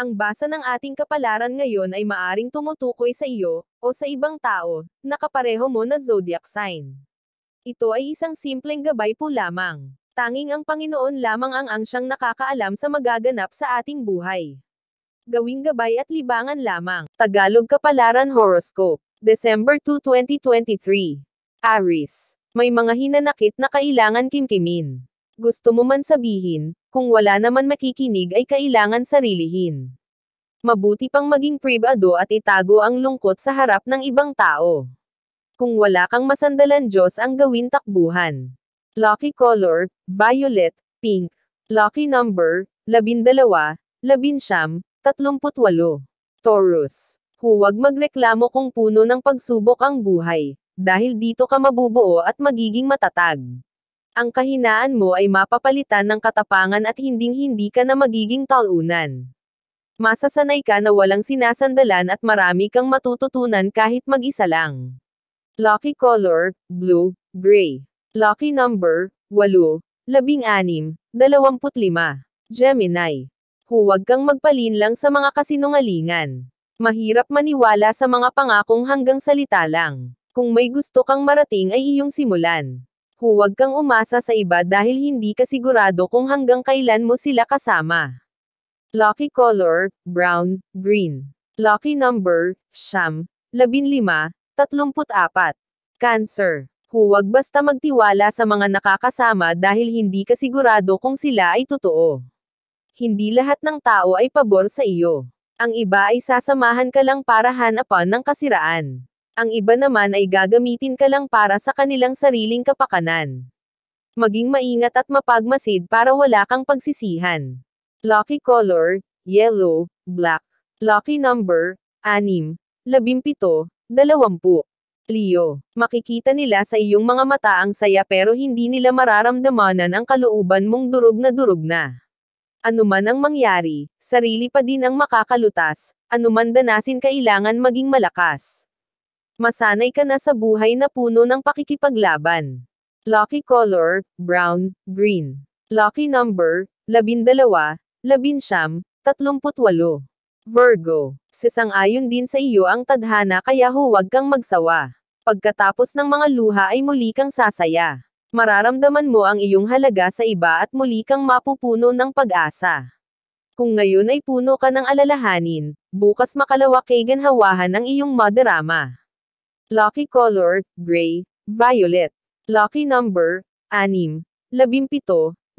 Ang basa ng ating kapalaran ngayon ay maaring tumutukoy sa iyo, o sa ibang tao, na kapareho mo na zodiac sign. Ito ay isang simpleng gabay po lamang. Tanging ang Panginoon lamang ang siyang nakakaalam sa magaganap sa ating buhay. Gawing gabay at libangan lamang. Tagalog Kapalaran Horoscope, December 2, 2023. Aries. May mga hinanakit na kailangan kimkimin. Gusto mo man sabihin, kung wala naman makikinig ay kailangan sarilihin. Mabuti pang maging pribado at itago ang lungkot sa harap ng ibang tao. Kung wala kang masandalan, Diyos ang gawin takbuhan. Lucky color, violet, pink. Lucky number, 12, 19, 38. Taurus. Huwag magreklamo kung puno ng pagsubok ang buhay, dahil dito ka mabubuo at magiging matatag. Ang kahinaan mo ay mapapalitan ng katapangan at hinding-hindi ka na magiging talunan. Masasanay ka na walang sinasandalan at marami kang matututunan kahit mag-isa lang. Lucky color, blue, gray. Lucky number, 8, 16, 25. Gemini. Huwag kang magpalinlang sa mga kasinungalingan. Mahirap maniwala sa mga pangakong hanggang salita lang. Kung may gusto kang marating ay iyong simulan. Huwag kang umasa sa iba dahil hindi ka sigurado kung hanggang kailan mo sila kasama. Lucky color, brown, green. Lucky number, 9, 15, 34. Cancer. Huwag basta magtiwala sa mga nakakasama dahil hindi ka sigurado kung sila ay totoo. Hindi lahat ng tao ay pabor sa iyo. Ang iba ay sasamahan ka lang para hanapan ng kasiraan. Ang iba naman ay gagamitin ka lang para sa kanilang sariling kapakanan. Maging maingat at mapagmasid para wala kang pagsisihan. Lucky color, yellow, black. Lucky number, 6, 17, 20. Leo. Makikita nila sa iyong mga mata ang saya pero hindi nila mararamdamanan ang kalooban mong durog na. Anuman ang mangyari, sarili pa din ang makakalutas, anuman danasin kailangan maging malakas. Masanay ka na sa buhay na puno ng pakikipaglaban. Lucky color, brown, green. Lucky number, 12, 19, 38. Virgo. Sasang-ayon din sa iyo ang tadhana kaya huwag kang magsawa. Pagkatapos ng mga luha ay muli kang sasaya. Mararamdaman mo ang iyong halaga sa iba at muli kang mapupuno ng pag-asa. Kung ngayon ay puno ka ng alalahanin, bukas makalawak kay ganhawahan ang iyong madarama. Lucky color, gray, violet. Lucky number, 6, 17, 20.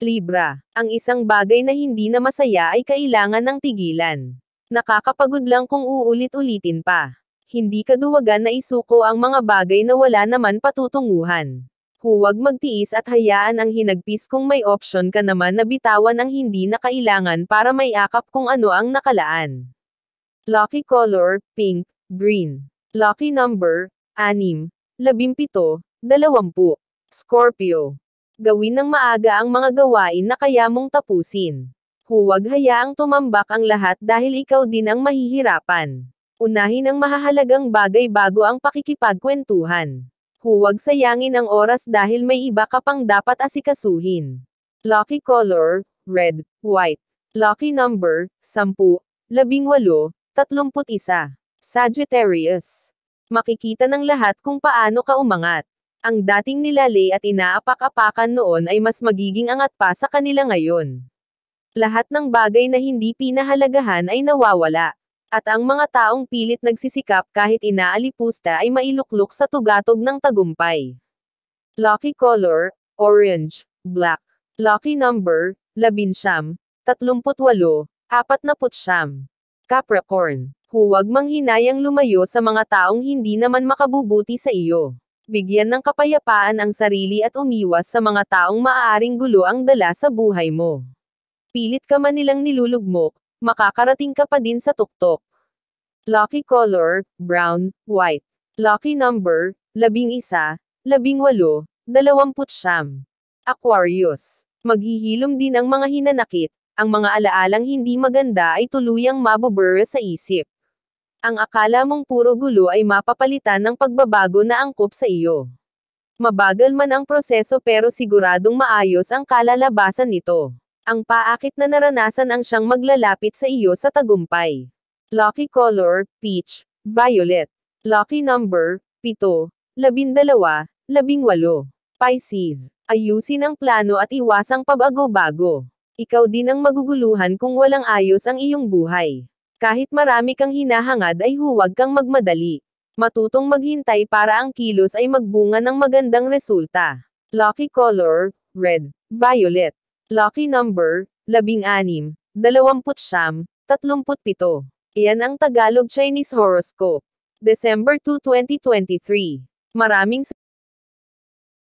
Libra. Ang isang bagay na hindi na masaya ay kailangan ng tigilan. Nakakapagod lang kung uulit-ulitin pa. Hindi kaduwagan na isuko ang mga bagay na wala naman patutunguhan. Huwag magtiis at hayaan ang hinagpis kung may opsyon ka naman na bitawan ang hindi na kailangan para may akap kung ano ang nakalaan. Lucky color, pink, green. Lucky number, 6, 17, 20. Scorpio. Gawin ng maaga ang mga gawain na kaya mong tapusin. Huwag hayaang tumambak ang lahat dahil ikaw din ang mahihirapan. Unahin ang mahahalagang bagay bago ang pakikipagkwentuhan. Huwag sayangin ang oras dahil may iba ka pang dapat asikasuhin. Lucky color, red, white. Lucky number, 10, 18, 31. Sagittarius. Makikita ng lahat kung paano ka umangat. Ang dating nilalay at inaapak-apakan noon ay mas magiging angat pa sa kanila ngayon. Lahat ng bagay na hindi pinahalagahan ay nawawala. At ang mga taong pilit nagsisikap kahit inaalipusta ay mailuklok sa tugatog ng tagumpay. Lucky color, orange, black. Lucky number, 11, 38, 49. Capricorn. Huwag manghinayang lumayo sa mga taong hindi naman makabubuti sa iyo. Bigyan ng kapayapaan ang sarili at umiwas sa mga taong maaaring gulo ang dala sa buhay mo. Pilit ka man nilang nilulugmok, makakarating ka pa din sa tuktok. Lucky color, brown, white. Lucky number, 11, 18, 20. Aquarius. Maghihilom din ang mga hinanakit, ang mga alaalang hindi maganda ay tuluyang mabubura sa isip. Ang akala mong puro gulo ay mapapalitan ng pagbabago na angkop sa iyo. Mabagal man ang proseso pero siguradong maayos ang kalalabasan nito. Ang paakit na naranasan ang siyang maglalapit sa iyo sa tagumpay. Lucky color, peach, violet. Lucky number, 7, 12, 18. Pisces. Ayusin ang plano at iwasang pabago-bago. Ikaw din ang maguguluhan kung walang ayos ang iyong buhay. Kahit marami kang hinahangad ay huwag kang magmadali. Matutong maghintay para ang kilos ay magbunga ng magandang resulta. Lucky color, red, violet. Lucky number, 16, 29, 37. Iyan ang Tagalog Chinese Horoscope. December 2, 2023. Maraming